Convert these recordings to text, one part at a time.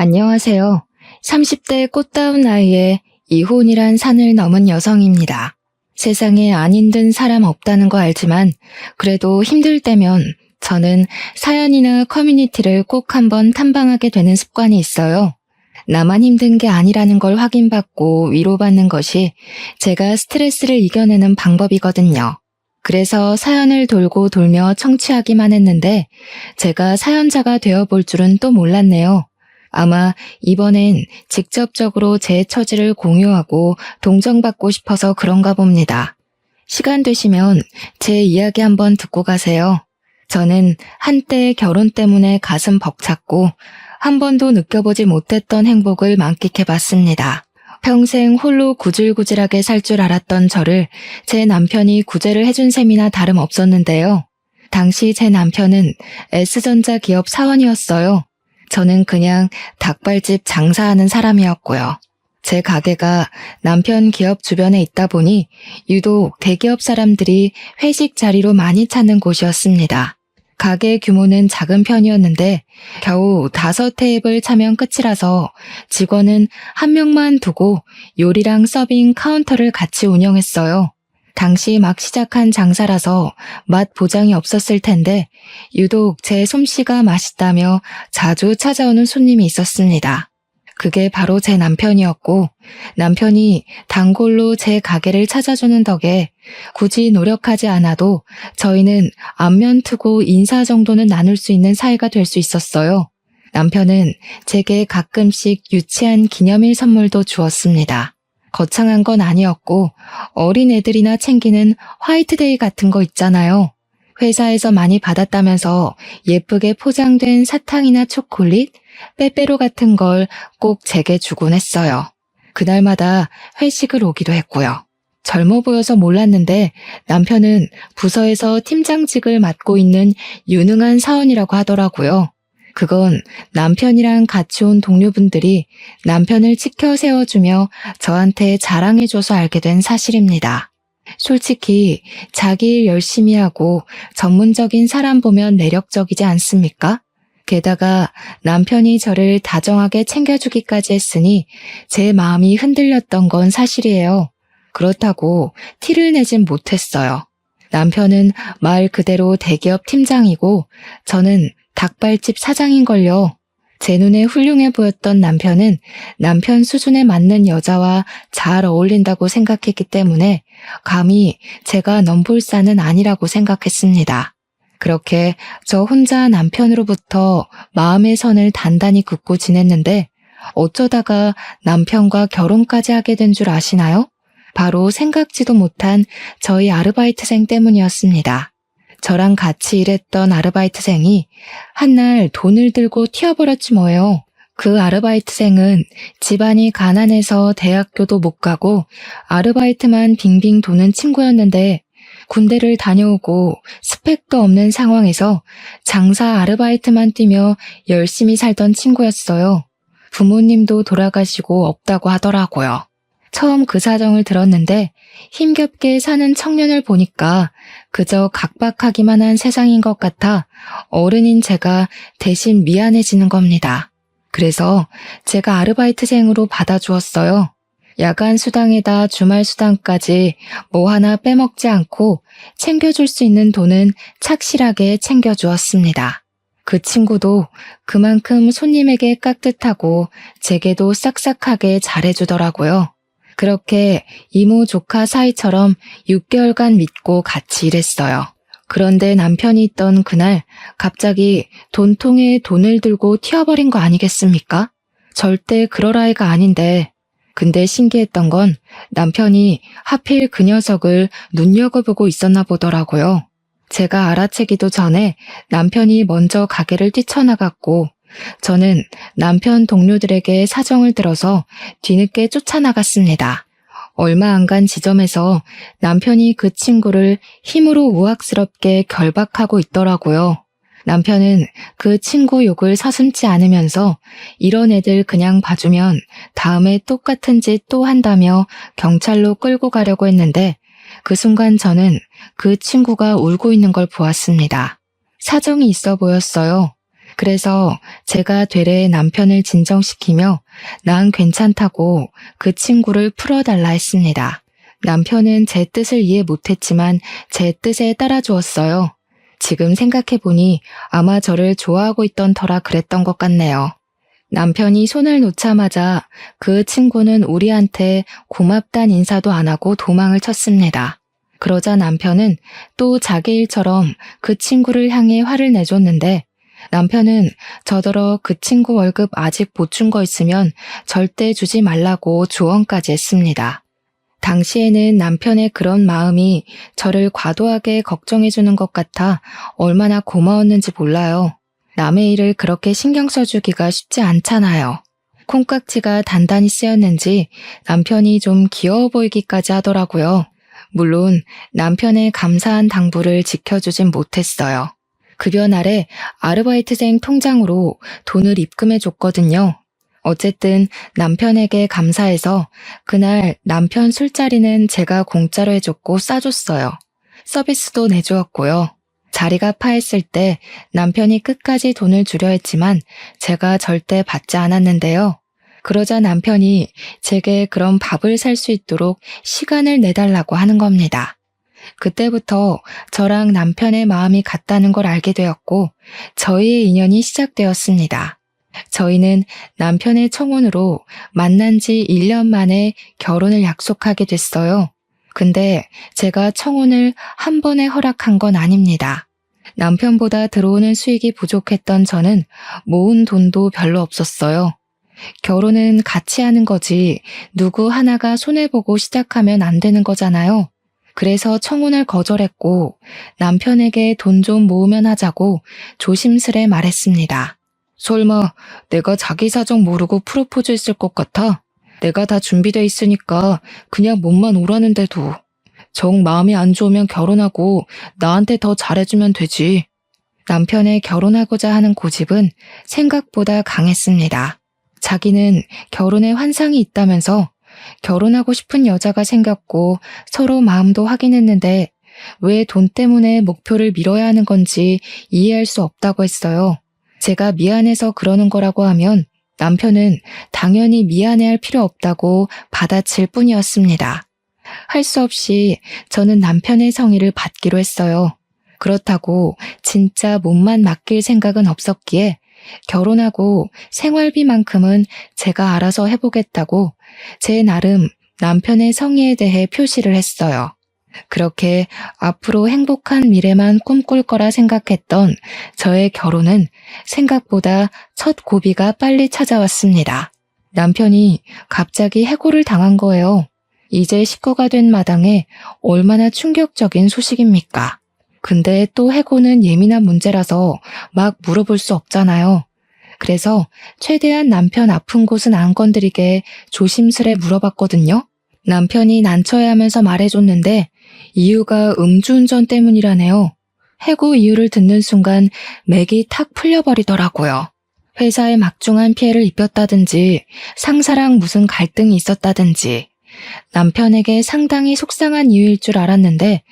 안녕하세요. 30대 꽃다운 나이에 이혼이란 산을 넘은 여성입니다. 세상에 안 힘든 사람 없다는 거 알지만 그래도 힘들 때면 저는 사연이나 커뮤니티를 꼭 한번 탐방하게 되는 습관이 있어요. 나만 힘든 게 아니라는 걸 확인받고 위로받는 것이 제가 스트레스를 이겨내는 방법이거든요. 그래서 사연을 돌고 돌며 청취하기만 했는데 제가 사연자가 되어볼 줄은 또 몰랐네요. 아마 이번엔 직접적으로 제 처지를 공유하고 동정받고 싶어서 그런가 봅니다. 시간 되시면 제 이야기 한번 듣고 가세요. 저는 한때 결혼 때문에 가슴 벅찼고 한 번도 느껴보지 못했던 행복을 만끽해봤습니다. 평생 홀로 구질구질하게 살 줄 알았던 저를 제 남편이 구제를 해준 셈이나 다름없었는데요. 당시 제 남편은 S전자 기업 사원이었어요. 저는 그냥 닭발집 장사하는 사람이었고요. 제 가게가 남편 기업 주변에 있다 보니 유독 대기업 사람들이 회식 자리로 많이 찾는 곳이었습니다. 가게 규모는 작은 편이었는데 겨우 5테이블 차면 끝이라서 직원은 한 명만 두고 요리랑 서빙 카운터를 같이 운영했어요. 당시 막 시작한 장사라서 맛 보장이 없었을 텐데 유독 제 솜씨가 맛있다며 자주 찾아오는 손님이 있었습니다. 그게 바로 제 남편이었고 남편이 단골로 제 가게를 찾아주는 덕에 굳이 노력하지 않아도 저희는 안면 트고 인사 정도는 나눌 수 있는 사이가 될 수 있었어요. 남편은 제게 가끔씩 유치한 기념일 선물도 주었습니다. 거창한 건 아니었고 어린애들이나 챙기는 화이트데이 같은 거 있잖아요. 회사에서 많이 받았다면서 예쁘게 포장된 사탕이나 초콜릿, 빼빼로 같은 걸 꼭 제게 주곤 했어요. 그날마다 회식을 오기도 했고요. 젊어 보여서 몰랐는데 남편은 부서에서 팀장직을 맡고 있는 유능한 사원이라고 하더라고요. 그건 남편이랑 같이 온 동료분들이 남편을 치켜 세워주며 저한테 자랑해줘서 알게 된 사실입니다. 솔직히 자기 일 열심히 하고 전문적인 사람 보면 매력적이지 않습니까? 게다가 남편이 저를 다정하게 챙겨주기까지 했으니 제 마음이 흔들렸던 건 사실이에요. 그렇다고 티를 내진 못했어요. 남편은 말 그대로 대기업 팀장이고 저는 닭발집 사장인걸요. 제 눈에 훌륭해 보였던 남편은 남편 수준에 맞는 여자와 잘 어울린다고 생각했기 때문에 감히 제가 넘볼산은 아니라고 생각했습니다. 그렇게 저 혼자 남편으로부터 마음의 선을 단단히 긋고 지냈는데 어쩌다가 남편과 결혼까지 하게 된 줄 아시나요? 바로 생각지도 못한 저희 아르바이트생 때문이었습니다. 저랑 같이 일했던 아르바이트생이 한날 돈을 들고 튀어버렸지 뭐예요. 그 아르바이트생은 집안이 가난해서 대학교도 못 가고 아르바이트만 빙빙 도는 친구였는데 군대를 다녀오고 스펙도 없는 상황에서 장사 아르바이트만 뛰며 열심히 살던 친구였어요. 부모님도 돌아가시고 없다고 하더라고요. 처음 그 사정을 들었는데 힘겹게 사는 청년을 보니까 그저 각박하기만 한 세상인 것 같아 어른인 제가 대신 미안해지는 겁니다. 그래서 제가 아르바이트생으로 받아주었어요. 야간 수당에다 주말 수당까지 뭐 하나 빼먹지 않고 챙겨줄 수 있는 돈은 착실하게 챙겨주었습니다. 그 친구도 그만큼 손님에게 깍듯하고 제게도 싹싹하게 잘해주더라고요. 그렇게 이모 조카 사이처럼 6개월간 믿고 같이 일했어요. 그런데 남편이 있던 그날 갑자기 돈통에 돈을 들고 튀어버린 거 아니겠습니까? 절대 그럴 아이가 아닌데 근데 신기했던 건 남편이 하필 그 녀석을 눈여겨보고 있었나 보더라고요. 제가 알아채기도 전에 남편이 먼저 가게를 뛰쳐나갔고 저는 남편 동료들에게 사정을 들어서 뒤늦게 쫓아나갔습니다. 얼마 안 간 지점에서 남편이 그 친구를 힘으로 우악스럽게 결박하고 있더라고요. 남편은 그 친구 욕을 서슴지 않으면서 이런 애들 그냥 봐주면 다음에 똑같은 짓 또 한다며 경찰로 끌고 가려고 했는데 그 순간 저는 그 친구가 울고 있는 걸 보았습니다. 사정이 있어 보였어요. 그래서 제가 되레 남편을 진정시키며 난 괜찮다고 그 친구를 풀어달라 했습니다. 남편은 제 뜻을 이해 못했지만 제 뜻에 따라주었어요. 지금 생각해보니 아마 저를 좋아하고 있던 터라 그랬던 것 같네요. 남편이 손을 놓자마자 그 친구는 우리한테 고맙단 인사도 안 하고 도망을 쳤습니다. 그러자 남편은 또 자기 일처럼 그 친구를 향해 화를 내줬는데 남편은 저더러 그 친구 월급 아직 못 준 거 있으면 절대 주지 말라고 조언까지 했습니다. 당시에는 남편의 그런 마음이 저를 과도하게 걱정해주는 것 같아 얼마나 고마웠는지 몰라요. 남의 일을 그렇게 신경 써주기가 쉽지 않잖아요. 콩깍지가 단단히 쓰였는지 남편이 좀 귀여워 보이기까지 하더라고요. 물론 남편의 감사한 당부를 지켜주진 못했어요. 급여 날에 아르바이트생 통장으로 돈을 입금해줬거든요. 어쨌든 남편에게 감사해서 그날 남편 술자리는 제가 공짜로 해줬고 싸줬어요. 서비스도 내주었고요. 자리가 파했을 때 남편이 끝까지 돈을 주려 했지만 제가 절대 받지 않았는데요. 그러자 남편이 제게 그런 밥을 살 수 있도록 시간을 내달라고 하는 겁니다. 그때부터 저랑 남편의 마음이 같다는 걸 알게 되었고 저희의 인연이 시작되었습니다. 저희는 남편의 청혼으로 만난 지 1년 만에 결혼을 약속하게 됐어요. 근데 제가 청혼을 한 번에 허락한 건 아닙니다. 남편보다 들어오는 수익이 부족했던 저는 모은 돈도 별로 없었어요. 결혼은 같이 하는 거지 누구 하나가 손해보고 시작하면 안 되는 거잖아요. 그래서 청혼을 거절했고 남편에게 돈 좀 모으면 하자고 조심스레 말했습니다. 설마 내가 자기 사정 모르고 프로포즈 했을 것 같아? 내가 다 준비돼 있으니까 그냥 몸만 오라는데도. 정 마음이 안 좋으면 결혼하고 나한테 더 잘해주면 되지. 남편의 결혼하고자 하는 고집은 생각보다 강했습니다. 자기는 결혼에 환상이 있다면서 결혼하고 싶은 여자가 생겼고 서로 마음도 확인했는데 왜 돈 때문에 목표를 미뤄야 하는 건지 이해할 수 없다고 했어요. 제가 미안해서 그러는 거라고 하면 남편은 당연히 미안해할 필요 없다고 받아칠 뿐이었습니다. 할 수 없이 저는 남편의 성의를 받기로 했어요. 그렇다고 진짜 몸만 맡길 생각은 없었기에 결혼하고 생활비만큼은 제가 알아서 해보겠다고 제 나름 남편의 성의에 대해 표시를 했어요. 그렇게 앞으로 행복한 미래만 꿈꿀 거라 생각했던 저의 결혼은 생각보다 첫 고비가 빨리 찾아왔습니다. 남편이 갑자기 해고를 당한 거예요. 이제 식구가 된 마당에 얼마나 충격적인 소식입니까? 근데 또 해고는 예민한 문제라서 막 물어볼 수 없잖아요. 그래서 최대한 남편 아픈 곳은 안 건드리게 조심스레 물어봤거든요. 남편이 난처해하면서 말해줬는데 이유가 음주운전 때문이라네요. 해고 이유를 듣는 순간 맥이 탁 풀려버리더라고요. 회사에 막중한 피해를 입혔다든지 상사랑 무슨 갈등이 있었다든지 남편에게 상당히 속상한 이유일 줄 알았는데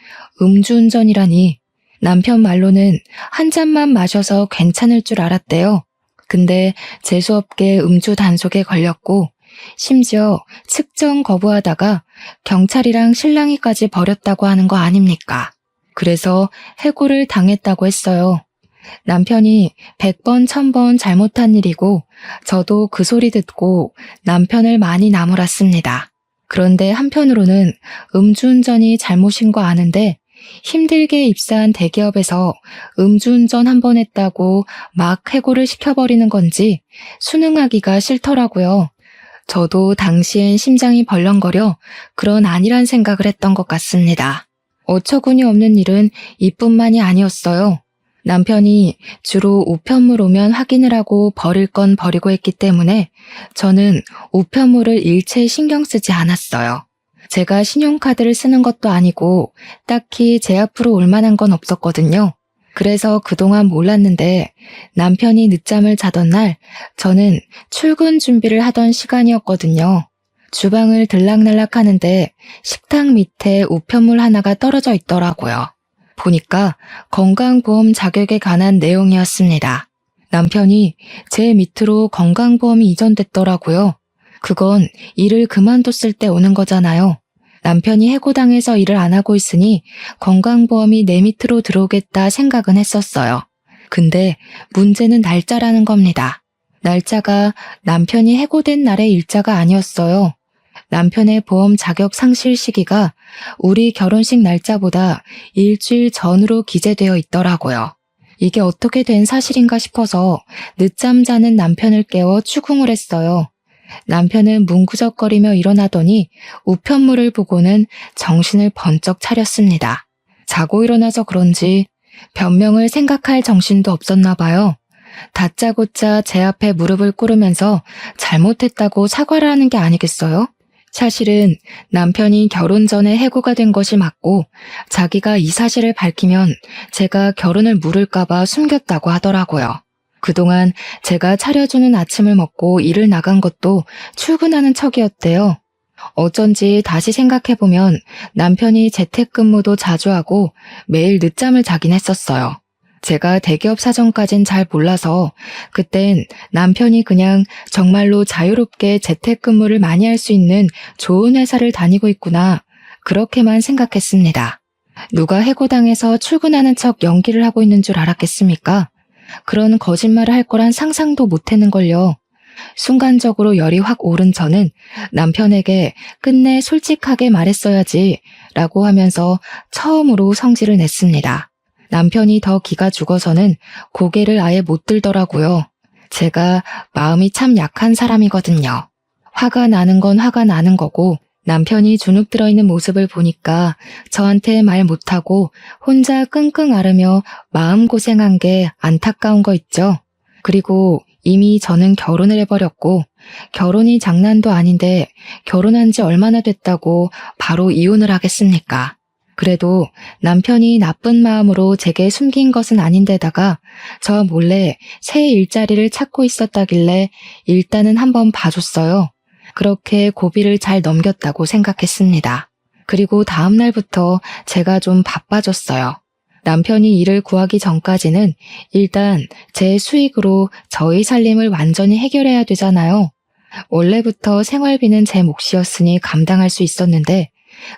음주운전이라니 남편 말로는 한 잔만 마셔서 괜찮을 줄 알았대요. 근데 재수없게 음주 단속에 걸렸고 심지어 측정 거부하다가 경찰이랑 실랑이까지 벌였다고 하는 거 아닙니까? 그래서 해고를 당했다고 했어요. 남편이 100번 1000번 잘못한 일이고 저도 그 소리 듣고 남편을 많이 나무랐습니다. 그런데 한편으로는 음주운전이 잘못인 거 아는데 힘들게 입사한 대기업에서 음주운전 한 번 했다고 막 해고를 시켜버리는 건지 수능하기가 싫더라고요. 저도 당시엔 심장이 벌렁거려 그런 아니란 생각을 했던 것 같습니다. 어처구니 없는 일은 이뿐만이 아니었어요. 남편이 주로 우편물 오면 확인을 하고 버릴 건 버리고 했기 때문에 저는 우편물을 일체 신경 쓰지 않았어요. 제가 신용카드를 쓰는 것도 아니고 딱히 제 앞으로 올 만한 건 없었거든요. 그래서 그동안 몰랐는데 남편이 늦잠을 자던 날 저는 출근 준비를 하던 시간이었거든요. 주방을 들락날락 하는데 식탁 밑에 우편물 하나가 떨어져 있더라고요. 보니까 건강보험 자격에 관한 내용이었습니다. 남편이 제 밑으로 건강보험이 이전됐더라고요. 그건 일을 그만뒀을 때 오는 거잖아요. 남편이 해고당해서 일을 안 하고 있으니 건강보험이 내 밑으로 들어오겠다 생각은 했었어요. 근데 문제는 날짜라는 겁니다. 날짜가 남편이 해고된 날의 일자가 아니었어요. 남편의 보험 자격 상실 시기가 우리 결혼식 날짜보다 일주일 전으로 기재되어 있더라고요. 이게 어떻게 된 사실인가 싶어서 늦잠 자는 남편을 깨워 추궁을 했어요. 남편은 뭉구적거리며 일어나더니 우편물을 보고는 정신을 번쩍 차렸습니다. 자고 일어나서 그런지 변명을 생각할 정신도 없었나 봐요. 다짜고짜 제 앞에 무릎을 꿇으면서 잘못했다고 사과를 하는 게 아니겠어요? 사실은 남편이 결혼 전에 해고가 된 것이 맞고 자기가 이 사실을 밝히면 제가 결혼을 물을까봐 숨겼다고 하더라고요. 그동안 제가 차려주는 아침을 먹고 일을 나간 것도 출근하는 척이었대요. 어쩐지 다시 생각해보면 남편이 재택근무도 자주 하고 매일 늦잠을 자긴 했었어요. 제가 대기업 사정까진 잘 몰라서 그땐 남편이 그냥 정말로 자유롭게 재택근무를 많이 할 수 있는 좋은 회사를 다니고 있구나, 그렇게만 생각했습니다. 누가 해고당해서 출근하는 척 연기를 하고 있는 줄 알았겠습니까? 그런 거짓말을 할 거란 상상도 못했는걸요. 순간적으로 열이 확 오른 저는 남편에게 끝내 솔직하게 말했어야지 라고 하면서 처음으로 성질을 냈습니다. 남편이 더 기가 죽어서는 고개를 아예 못 들더라고요. 제가 마음이 참 약한 사람이거든요. 화가 나는 건 화가 나는 거고 남편이 주눅 들어있는 모습을 보니까 저한테 말 못하고 혼자 끙끙 앓으며 마음고생한 게 안타까운 거 있죠. 그리고 이미 저는 결혼을 해버렸고 결혼이 장난도 아닌데 결혼한 지 얼마나 됐다고 바로 이혼을 하겠습니까? 그래도 남편이 나쁜 마음으로 제게 숨긴 것은 아닌데다가 저 몰래 새 일자리를 찾고 있었다길래 일단은 한번 봐줬어요. 그렇게 고비를 잘 넘겼다고 생각했습니다. 그리고 다음 날부터 제가 좀 바빠졌어요. 남편이 일을 구하기 전까지는 일단 제 수익으로 저희 살림을 완전히 해결해야 되잖아요. 원래부터 생활비는 제 몫이었으니 감당할 수 있었는데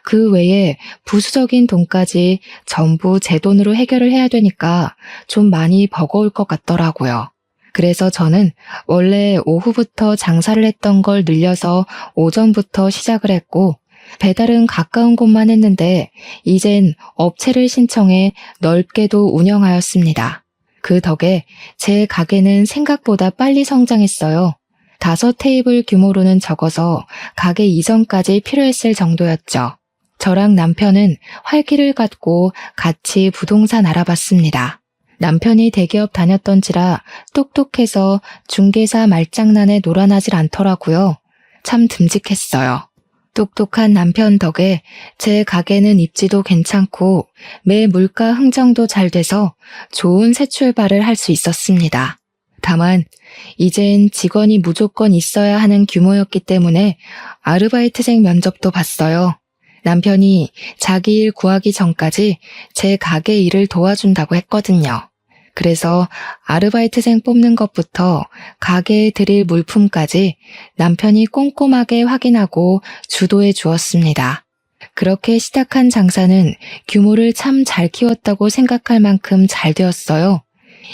그 외에 부수적인 돈까지 전부 제 돈으로 해결을 해야 되니까 좀 많이 버거울 것 같더라고요. 그래서 저는 원래 오후부터 장사를 했던 걸 늘려서 오전부터 시작을 했고 배달은 가까운 곳만 했는데 이젠 업체를 신청해 넓게도 운영하였습니다. 그 덕에 제 가게는 생각보다 빨리 성장했어요. 5테이블 규모로는 적어서 가게 이전까지 필요했을 정도였죠. 저랑 남편은 활기를 갖고 같이 부동산 알아봤습니다. 남편이 대기업 다녔던지라 똑똑해서 중개사 말장난에 놀아나질 않더라고요. 참 듬직했어요. 똑똑한 남편 덕에 제 가게는 입지도 괜찮고 매 물가 흥정도 잘 돼서 좋은 새 출발을 할 수 있었습니다. 다만 이젠 직원이 무조건 있어야 하는 규모였기 때문에 아르바이트생 면접도 봤어요. 남편이 자기 일 구하기 전까지 제 가게 일을 도와준다고 했거든요. 그래서 아르바이트생 뽑는 것부터 가게에 드릴 물품까지 남편이 꼼꼼하게 확인하고 주도해 주었습니다. 그렇게 시작한 장사는 규모를 참 잘 키웠다고 생각할 만큼 잘 되었어요.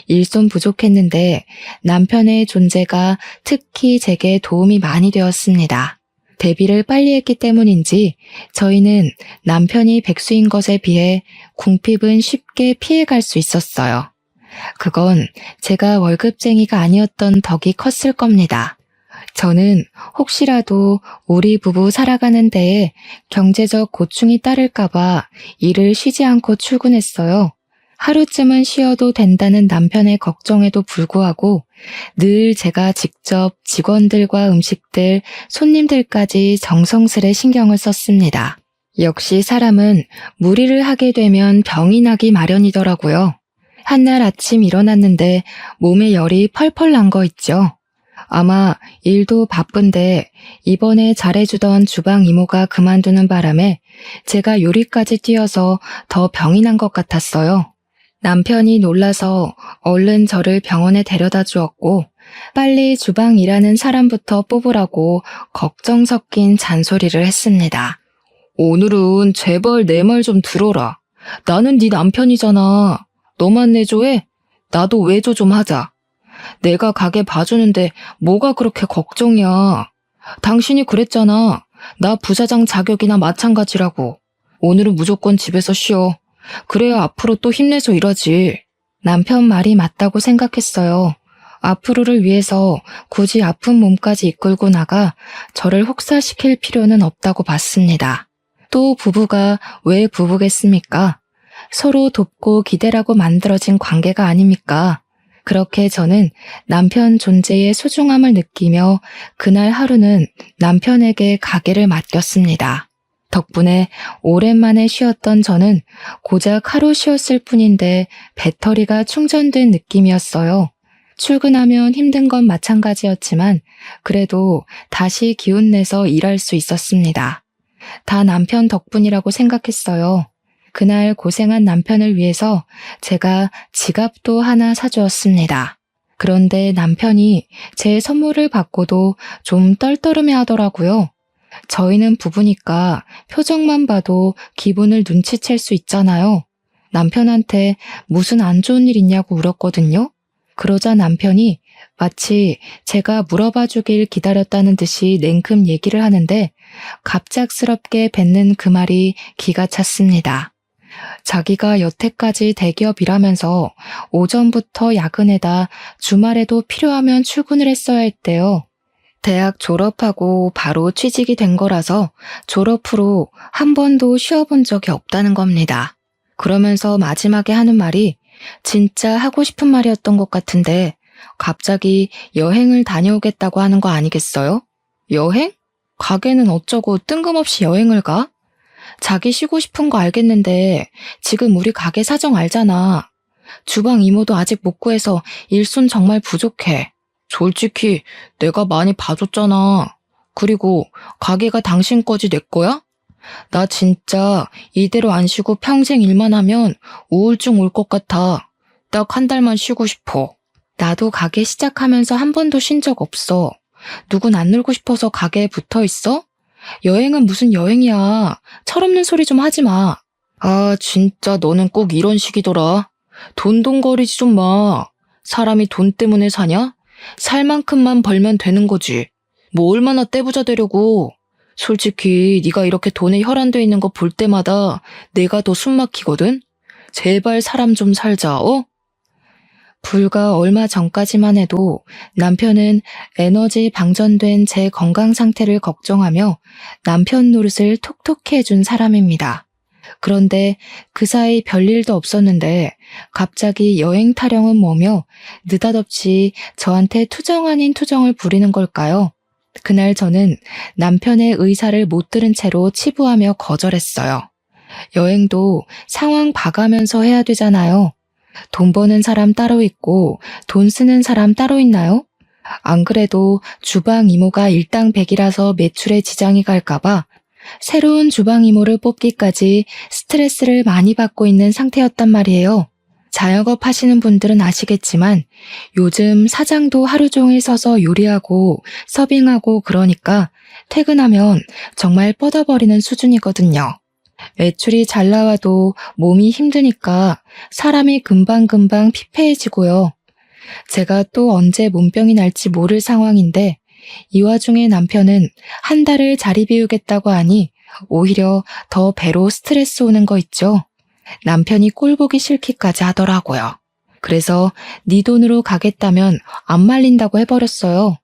일손 부족했는데 남편의 존재가 특히 제게 도움이 많이 되었습니다. 데뷔를 빨리 했기 때문인지 저희는 남편이 백수인 것에 비해 궁핍은 쉽게 피해갈 수 있었어요. 그건 제가 월급쟁이가 아니었던 덕이 컸을 겁니다. 저는 혹시라도 우리 부부 살아가는 데에 경제적 고충이 따를까봐 일을 쉬지 않고 출근했어요. 하루쯤은 쉬어도 된다는 남편의 걱정에도 불구하고 늘 제가 직접 직원들과 음식들, 손님들까지 정성스레 신경을 썼습니다. 역시 사람은 무리를 하게 되면 병이 나기 마련이더라고요. 한날 아침 일어났는데 몸에 열이 펄펄 난 거 있죠. 아마 일도 바쁜데 이번에 잘해주던 주방 이모가 그만두는 바람에 제가 요리까지 뛰어서 더 병이 난 것 같았어요. 남편이 놀라서 얼른 저를 병원에 데려다 주었고 빨리 주방 일하는 사람부터 뽑으라고 걱정 섞인 잔소리를 했습니다. 오늘은 제발 내 말 좀 들어라. 나는 네 남편이잖아. 너만 내줘 해? 나도 외조 좀 하자. 내가 가게 봐주는데 뭐가 그렇게 걱정이야. 당신이 그랬잖아. 나 부사장 자격이나 마찬가지라고. 오늘은 무조건 집에서 쉬어. 그래야 앞으로 또 힘내서 일하지. 남편 말이 맞다고 생각했어요. 앞으로를 위해서 굳이 아픈 몸까지 이끌고 나가 저를 혹사시킬 필요는 없다고 봤습니다. 또 부부가 왜 부부겠습니까? 서로 돕고 기대라고 만들어진 관계가 아닙니까? 그렇게 저는 남편 존재의 소중함을 느끼며 그날 하루는 남편에게 가게를 맡겼습니다. 덕분에 오랜만에 쉬었던 저는 고작 하루 쉬었을 뿐인데 배터리가 충전된 느낌이었어요. 출근하면 힘든 건 마찬가지였지만 그래도 다시 기운내서 일할 수 있었습니다. 다 남편 덕분이라고 생각했어요. 그날 고생한 남편을 위해서 제가 지갑도 하나 사주었습니다. 그런데 남편이 제 선물을 받고도 좀 떨떠름해 하더라고요. 저희는 부부니까 표정만 봐도 기분을 눈치챌 수 있잖아요. 남편한테 무슨 안 좋은 일 있냐고 물었거든요. 그러자 남편이 마치 제가 물어봐 주길 기다렸다는 듯이 냉큼 얘기를 하는데 갑작스럽게 뱉는 그 말이 기가 찼습니다. 자기가 여태까지 대기업 일하면서 오전부터 야근에다 주말에도 필요하면 출근을 했어야 했대요. 대학 졸업하고 바로 취직이 된 거라서 졸업 후로 한 번도 쉬어본 적이 없다는 겁니다. 그러면서 마지막에 하는 말이 진짜 하고 싶은 말이었던 것 같은데 갑자기 여행을 다녀오겠다고 하는 거 아니겠어요? 여행? 가게는 어쩌고 뜬금없이 여행을 가? 자기 쉬고 싶은 거 알겠는데 지금 우리 가게 사정 알잖아. 주방 이모도 아직 못 구해서 일손 정말 부족해. 솔직히 내가 많이 봐줬잖아. 그리고 가게가 당신 거지 내 거야? 나 진짜 이대로 안 쉬고 평생 일만 하면 우울증 올 것 같아. 딱 한 달만 쉬고 싶어. 나도 가게 시작하면서 한 번도 쉰 적 없어. 누군 안 놀고 싶어서 가게에 붙어 있어? 여행은 무슨 여행이야. 철없는 소리 좀 하지 마. 아, 진짜 너는 꼭 이런 식이더라. 돈돈거리지 좀 마. 사람이 돈 때문에 사냐? 살 만큼만 벌면 되는 거지. 뭐 얼마나 떼부자 되려고. 솔직히 네가 이렇게 돈에 혈안돼 있는 거 볼 때마다 내가 더 숨 막히거든. 제발 사람 좀 살자, 어? 불과 얼마 전까지만 해도 남편은 에너지 방전된 제 건강 상태를 걱정하며 남편 노릇을 톡톡히 해준 사람입니다. 그런데 그 사이 별일도 없었는데 갑자기 여행 타령은 뭐며 느닷없이 저한테 투정 아닌 투정을 부리는 걸까요? 그날 저는 남편의 의사를 못 들은 채로 치부하며 거절했어요. 여행도 상황 봐가면서 해야 되잖아요. 돈 버는 사람 따로 있고 돈 쓰는 사람 따로 있나요? 안 그래도 주방 이모가 일당백이라서 매출에 지장이 갈까봐 새로운 주방 이모를 뽑기까지 스트레스를 많이 받고 있는 상태였단 말이에요. 자영업 하시는 분들은 아시겠지만 요즘 사장도 하루 종일 서서 요리하고 서빙하고 그러니까 퇴근하면 정말 뻗어버리는 수준이거든요. 매출이 잘 나와도 몸이 힘드니까 사람이 금방금방 피폐해지고요. 제가 또 언제 몸병이 날지 모를 상황인데 이 와중에 남편은 한 달을 자리 비우겠다고 하니 오히려 더 배로 스트레스 오는 거 있죠. 남편이 꼴 보기 싫기까지 하더라고요. 그래서 네 돈으로 가겠다면 안 말린다고 해버렸어요.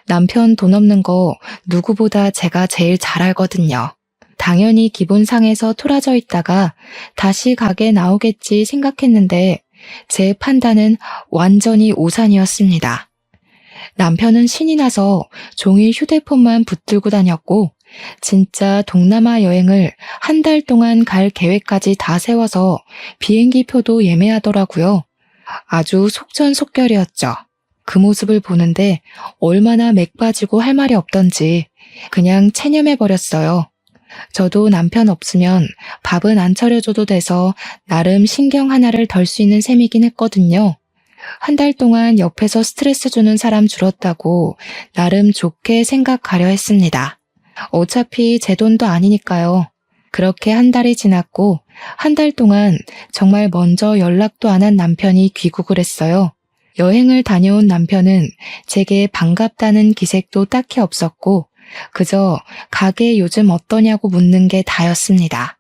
남편 돈 없는 거 누구보다 제가 제일 잘 알거든요. 당연히 기본상에서 토라져 있다가 다시 가게 나오겠지 생각했는데 제 판단은 완전히 오산이었습니다. 남편은 신이 나서 종일 휴대폰만 붙들고 다녔고 진짜 동남아 여행을 한 달 동안 갈 계획까지 다 세워서 비행기 표도 예매하더라고요. 아주 속전속결이었죠. 그 모습을 보는데 얼마나 맥 빠지고 할 말이 없던지 그냥 체념해버렸어요. 저도 남편 없으면 밥은 안 차려줘도 돼서 나름 신경 하나를 덜 수 있는 셈이긴 했거든요. 한 달 동안 옆에서 스트레스 주는 사람 줄었다고 나름 좋게 생각하려 했습니다. 어차피 제 돈도 아니니까요. 그렇게 한 달이 지났고 한 달 동안 정말 먼저 연락도 안 한 남편이 귀국을 했어요. 여행을 다녀온 남편은 제게 반갑다는 기색도 딱히 없었고 그저 가게 요즘 어떠냐고 묻는 게 다였습니다.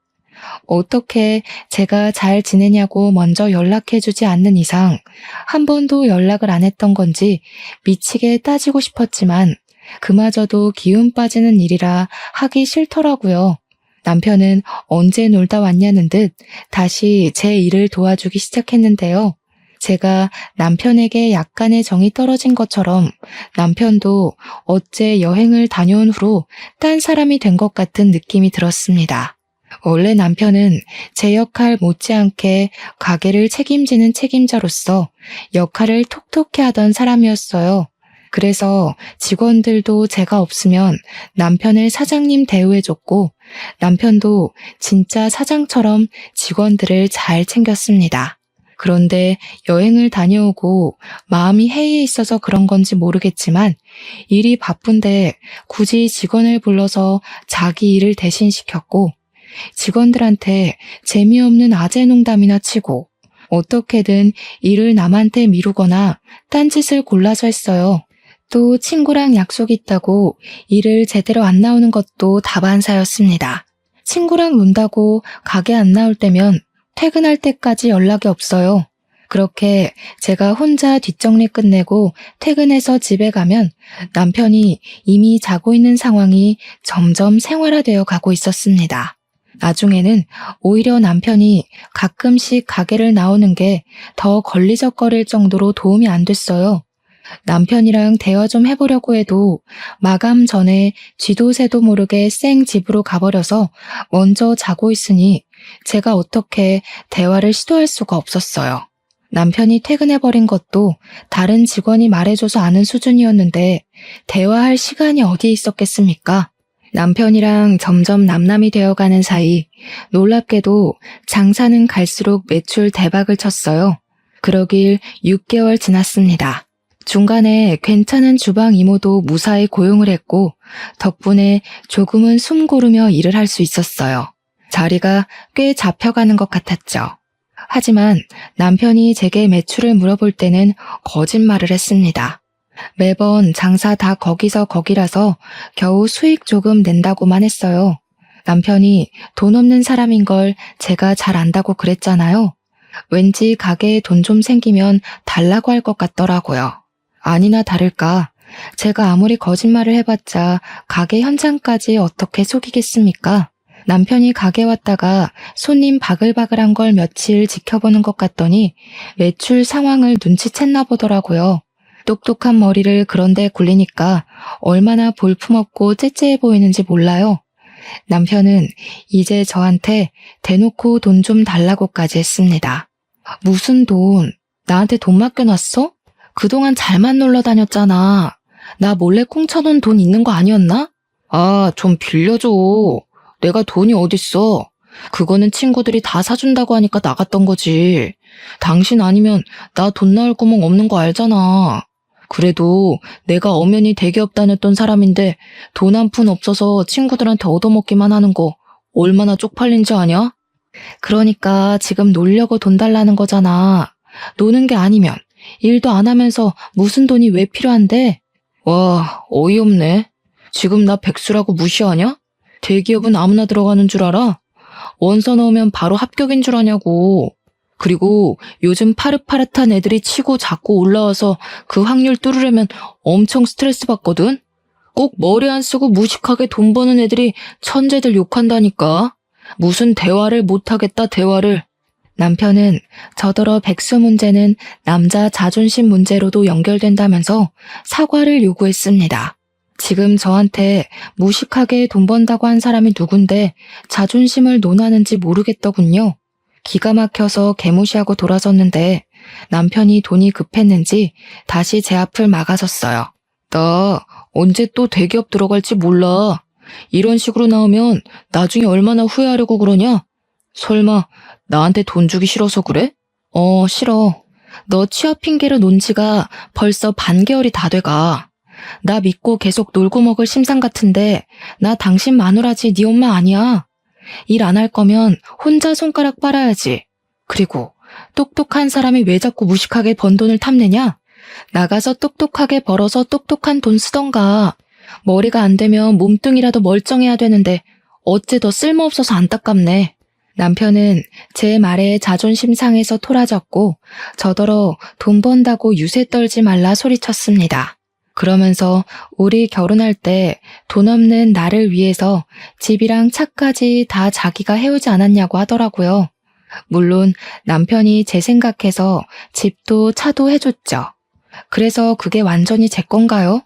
어떻게 제가 잘 지내냐고 먼저 연락해주지 않는 이상 한 번도 연락을 안 했던 건지 미치게 따지고 싶었지만 그마저도 기운 빠지는 일이라 하기 싫더라고요. 남편은 언제 놀다 왔냐는 듯 다시 제 일을 도와주기 시작했는데요. 제가 남편에게 약간의 정이 떨어진 것처럼 남편도 어째 여행을 다녀온 후로 딴 사람이 된 것 같은 느낌이 들었습니다. 원래 남편은 제 역할 못지않게 가게를 책임지는 책임자로서 역할을 톡톡히 하던 사람이었어요. 그래서 직원들도 제가 없으면 남편을 사장님 대우해줬고 남편도 진짜 사장처럼 직원들을 잘 챙겼습니다. 그런데 여행을 다녀오고 마음이 해이해 있어서 그런 건지 모르겠지만 일이 바쁜데 굳이 직원을 불러서 자기 일을 대신 시켰고 직원들한테 재미없는 아재 농담이나 치고 어떻게든 일을 남한테 미루거나 딴짓을 골라서 했어요. 또 친구랑 약속 있다고 일을 제대로 안 나오는 것도 다반사였습니다. 친구랑 논다고 가게 안 나올 때면 퇴근할 때까지 연락이 없어요. 그렇게 제가 혼자 뒷정리 끝내고 퇴근해서 집에 가면 남편이 이미 자고 있는 상황이 점점 생활화되어 가고 있었습니다. 나중에는 오히려 남편이 가끔씩 가게를 나오는 게 더 걸리적거릴 정도로 도움이 안 됐어요. 남편이랑 대화 좀 해보려고 해도 마감 전에 쥐도 새도 모르게 쌩 집으로 가버려서 먼저 자고 있으니 제가 어떻게 대화를 시도할 수가 없었어요. 남편이 퇴근해버린 것도 다른 직원이 말해줘서 아는 수준이었는데 대화할 시간이 어디에 있었겠습니까? 남편이랑 점점 남남이 되어가는 사이 놀랍게도 장사는 갈수록 매출 대박을 쳤어요. 그러길 6개월 지났습니다. 중간에 괜찮은 주방 이모도 무사히 고용을 했고 덕분에 조금은 숨 고르며 일을 할 수 있었어요. 자리가 꽤 잡혀가는 것 같았죠. 하지만 남편이 제게 매출을 물어볼 때는 거짓말을 했습니다. 매번 장사 다 거기서 거기라서 겨우 수익 조금 낸다고만 했어요. 남편이 돈 없는 사람인 걸 제가 잘 안다고 그랬잖아요. 왠지 가게에 돈 좀 생기면 달라고 할 것 같더라고요. 아니나 다를까 제가 아무리 거짓말을 해봤자 가게 현장까지 어떻게 속이겠습니까? 남편이 가게 왔다가 손님 바글바글한 걸 며칠 지켜보는 것 같더니 매출 상황을 눈치챘나 보더라고요. 똑똑한 머리를 그런데 굴리니까 얼마나 볼품없고 째째해 보이는지 몰라요. 남편은 이제 저한테 대놓고 돈 좀 달라고까지 했습니다. 무슨 돈? 나한테 돈 맡겨놨어? 그동안 잘만 놀러 다녔잖아. 나 몰래 꽁쳐놓은 돈 있는 거 아니었나? 아, 좀 빌려줘. 내가 돈이 어딨어. 그거는 친구들이 다 사준다고 하니까 나갔던 거지. 당신 아니면 나 돈 나올 구멍 없는 거 알잖아. 그래도 내가 엄연히 대기업 다녔던 사람인데 돈 한 푼 없어서 친구들한테 얻어먹기만 하는 거 얼마나 쪽팔린지 아냐? 그러니까 지금 놀려고 돈 달라는 거잖아. 노는 게 아니면 일도 안 하면서 무슨 돈이 왜 필요한데? 와, 어이없네. 지금 나 백수라고 무시하냐? 대기업은 아무나 들어가는 줄 알아? 원서 넣으면 바로 합격인 줄 아냐고. 그리고 요즘 파릇파릇한 애들이 치고 자꾸 올라와서 그 확률 뚫으려면 엄청 스트레스 받거든? 꼭 머리 안 쓰고 무식하게 돈 버는 애들이 천재들 욕한다니까. 무슨 대화를 못하겠다 대화를. 남편은 저더러 백수 문제는 남자 자존심 문제로도 연결된다면서 사과를 요구했습니다. 지금 저한테 무식하게 돈 번다고 한 사람이 누군데 자존심을 논하는지 모르겠더군요. 기가 막혀서 개무시하고 돌아섰는데 남편이 돈이 급했는지 다시 제 앞을 막아섰어요. 나 언제 또 대기업 들어갈지 몰라. 이런 식으로 나오면 나중에 얼마나 후회하려고 그러냐? 설마 나한테 돈 주기 싫어서 그래? 싫어. 너 취업 핑계로 논 지가 벌써 반개월이 다 돼가. 나 믿고 계속 놀고 먹을 심상 같은데 나 당신 마누라지 네 엄마 아니야. 일 안 할 거면 혼자 손가락 빨아야지. 그리고 똑똑한 사람이 왜 자꾸 무식하게 번 돈을 탐내냐? 나가서 똑똑하게 벌어서 똑똑한 돈 쓰던가. 머리가 안 되면 몸뚱이라도 멀쩡해야 되는데 어째 더 쓸모없어서 안타깝네. 남편은 제 말에 자존심 상해서 토라졌고 저더러 돈 번다고 유세 떨지 말라 소리쳤습니다. 그러면서 우리 결혼할 때 돈 없는 나를 위해서 집이랑 차까지 다 자기가 해오지 않았냐고 하더라고요. 물론 남편이 제 생각해서 집도 차도 해줬죠. 그래서 그게 완전히 제 건가요?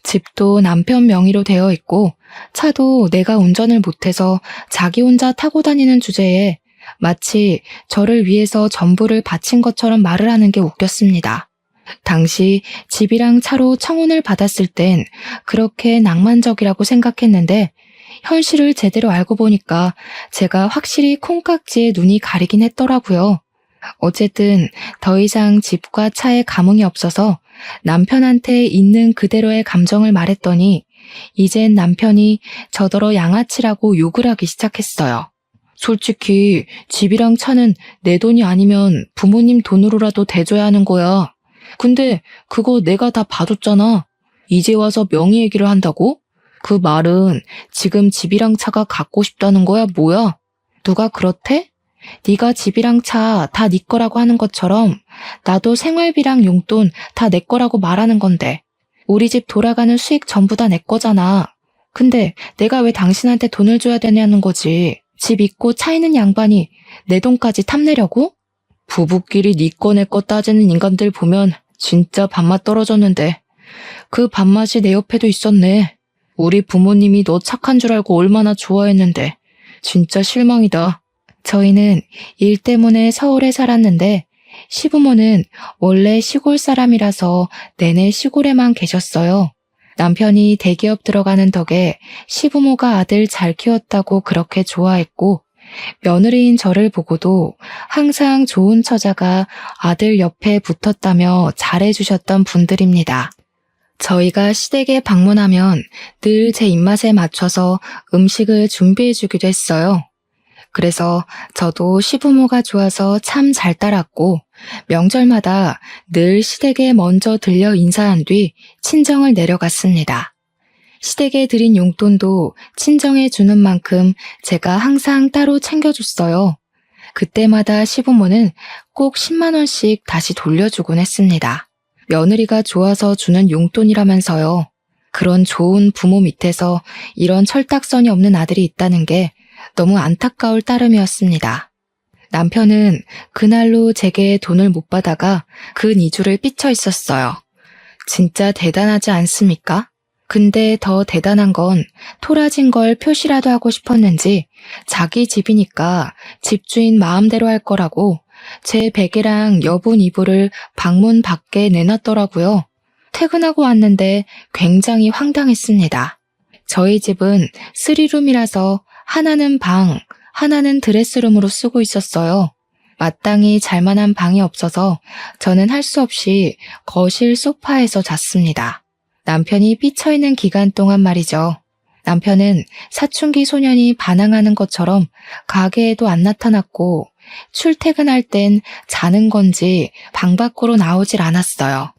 집도 남편 명의로 되어 있고 차도 내가 운전을 못해서 자기 혼자 타고 다니는 주제에 마치 저를 위해서 전부를 바친 것처럼 말을 하는 게 웃겼습니다. 당시 집이랑 차로 청혼을 받았을 땐 그렇게 낭만적이라고 생각했는데 현실을 제대로 알고 보니까 제가 확실히 콩깍지에 눈이 가리긴 했더라고요. 어쨌든 더 이상 집과 차에 감흥이 없어서 남편한테 있는 그대로의 감정을 말했더니 이젠 남편이 저더러 양아치라고 욕을 하기 시작했어요. 솔직히 집이랑 차는 내 돈이 아니면 부모님 돈으로라도 대줘야 하는 거야. 근데 그거 내가 다 봐줬잖아. 이제 와서 명의 얘기를 한다고? 그 말은 지금 집이랑 차가 갖고 싶다는 거야, 뭐야? 누가 그렇대? 네가 집이랑 차 다 네 거라고 하는 것처럼 나도 생활비랑 용돈 다 내 거라고 말하는 건데 우리 집 돌아가는 수익 전부 다 내 거잖아. 근데 내가 왜 당신한테 돈을 줘야 되냐는 거지. 집 있고 차 있는 양반이 내 돈까지 탐내려고? 부부끼리 네 거 내 거 따지는 인간들 보면 진짜 밥맛 떨어졌는데 그 밥맛이 내 옆에도 있었네. 우리 부모님이 너 착한 줄 알고 얼마나 좋아했는데 진짜 실망이다. 저희는 일 때문에 서울에 살았는데 시부모는 원래 시골 사람이라서 내내 시골에만 계셨어요. 남편이 대기업 들어가는 덕에 시부모가 아들 잘 키웠다고 그렇게 좋아했고 며느리인 저를 보고도 항상 좋은 처자가 아들 옆에 붙었다며 잘해주셨던 분들입니다. 저희가 시댁에 방문하면 늘 제 입맛에 맞춰서 음식을 준비해주기도 했어요. 그래서 저도 시부모가 좋아서 참 잘 따랐고 명절마다 늘 시댁에 먼저 들려 인사한 뒤 친정을 내려갔습니다. 시댁에 드린 용돈도 친정에 주는 만큼 제가 항상 따로 챙겨줬어요. 그때마다 시부모는 꼭 10만 원씩 다시 돌려주곤 했습니다. 며느리가 좋아서 주는 용돈이라면서요. 그런 좋은 부모 밑에서 이런 철딱선이 없는 아들이 있다는 게 너무 안타까울 따름이었습니다. 남편은 그날로 제게 돈을 못 받아가 근 2주를 삐쳐 있었어요. 진짜 대단하지 않습니까? 근데 더 대단한 건 토라진 걸 표시라도 하고 싶었는지 자기 집이니까 집주인 마음대로 할 거라고 제 베개랑 여분 이불을 방문 밖에 내놨더라고요. 퇴근하고 왔는데 굉장히 황당했습니다. 저희 집은 3룸이라서 하나는 방, 하나는 드레스룸으로 쓰고 있었어요. 마땅히 잘만한 방이 없어서 저는 할 수 없이 거실 소파에서 잤습니다. 남편이 삐쳐있는 기간 동안 말이죠. 남편은 사춘기 소년이 반항하는 것처럼 가게에도 안 나타났고 출퇴근할 땐 자는 건지 방 밖으로 나오질 않았어요.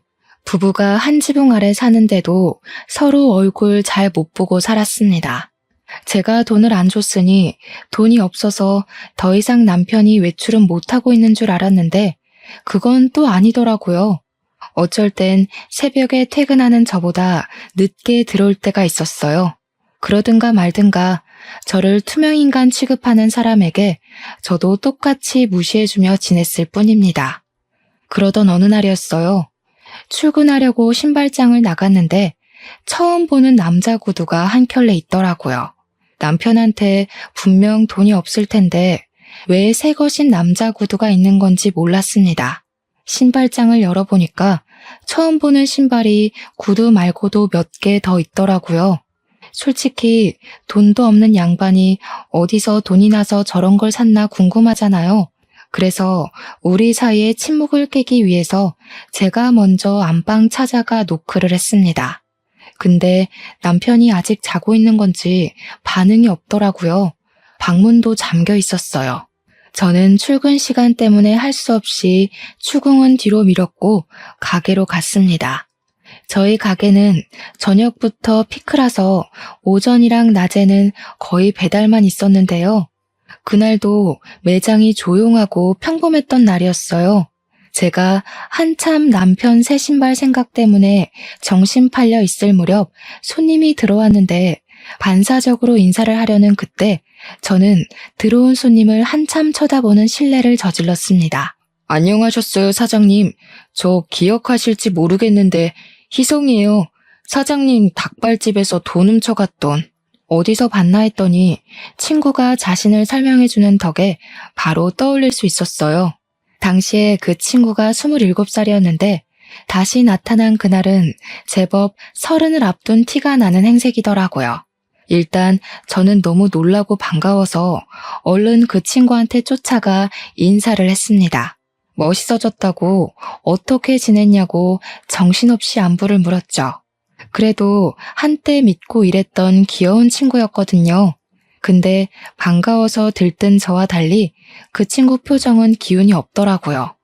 부부가 한 지붕 아래 사는데도 서로 얼굴 잘 못 보고 살았습니다. 제가 돈을 안 줬으니 돈이 없어서 더 이상 남편이 외출은 못하고 있는 줄 알았는데 그건 또 아니더라고요. 어쩔 땐 새벽에 퇴근하는 저보다 늦게 들어올 때가 있었어요. 그러든가 말든가 저를 투명인간 취급하는 사람에게 저도 똑같이 무시해주며 지냈을 뿐입니다. 그러던 어느 날이었어요. 출근하려고 신발장을 나갔는데 처음 보는 남자 구두가 한 켤레 있더라고요. 남편한테 분명 돈이 없을 텐데 왜 새 것인 남자 구두가 있는 건지 몰랐습니다. 신발장을 열어보니까 처음 보는 신발이 구두 말고도 몇 개 더 있더라고요. 솔직히 돈도 없는 양반이 어디서 돈이 나서 저런 걸 샀나 궁금하잖아요. 그래서 우리 사이의 침묵을 깨기 위해서 제가 먼저 안방 찾아가 노크를 했습니다. 근데 남편이 아직 자고 있는 건지 반응이 없더라고요. 방문도 잠겨 있었어요. 저는 출근 시간 때문에 할 수 없이 추궁은 뒤로 미뤘고 가게로 갔습니다. 저희 가게는 저녁부터 피크라서 오전이랑 낮에는 거의 배달만 있었는데요. 그날도 매장이 조용하고 평범했던 날이었어요. 제가 한참 남편 새 신발 생각 때문에 정신 팔려 있을 무렵 손님이 들어왔는데 반사적으로 인사를 하려는 그때 저는 들어온 손님을 한참 쳐다보는 실례를 저질렀습니다. 안녕하셨어요, 사장님. 저 기억하실지 모르겠는데 희성이에요. 사장님 닭발집에서 돈 훔쳐갔던. 어디서 봤나 했더니 친구가 자신을 설명해주는 덕에 바로 떠올릴 수 있었어요. 당시에 그 친구가 27살이었는데 다시 나타난 그날은 제법 30을 앞둔 티가 나는 행색이더라고요. 일단 저는 너무 놀라고 반가워서 얼른 그 친구한테 쫓아가 인사를 했습니다. 멋있어졌다고 어떻게 지냈냐고 정신없이 안부를 물었죠. 그래도 한때 믿고 일했던 귀여운 친구였거든요. 근데 반가워서 들뜬 저와 달리 그 친구 표정은 기운이 없더라고요.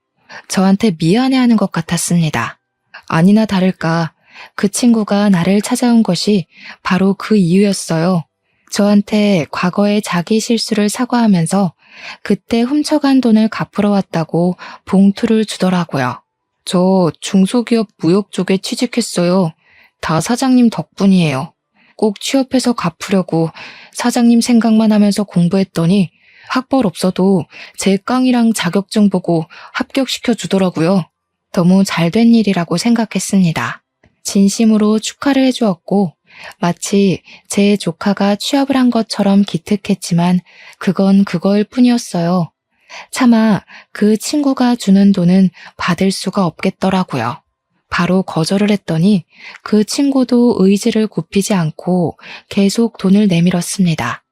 저한테 미안해하는 것 같았습니다. 아니나 다를까 그 친구가 나를 찾아온 것이 바로 그 이유였어요. 저한테 과거의 자기 실수를 사과하면서 그때 훔쳐간 돈을 갚으러 왔다고 봉투를 주더라고요. 저 중소기업 무역 쪽에 취직했어요. 다 사장님 덕분이에요. 꼭 취업해서 갚으려고 사장님 생각만 하면서 공부했더니 학벌 없어도 제 깡이랑 자격증 보고 합격시켜 주더라고요. 너무 잘된 일이라고 생각했습니다. 진심으로 축하를 해주었고 마치 제 조카가 취업을 한 것처럼 기특했지만 그건 그거일 뿐이었어요. 차마 그 친구가 주는 돈은 받을 수가 없겠더라고요. 바로 거절을 했더니 그 친구도 의지를 굽히지 않고 계속 돈을 내밀었습니다.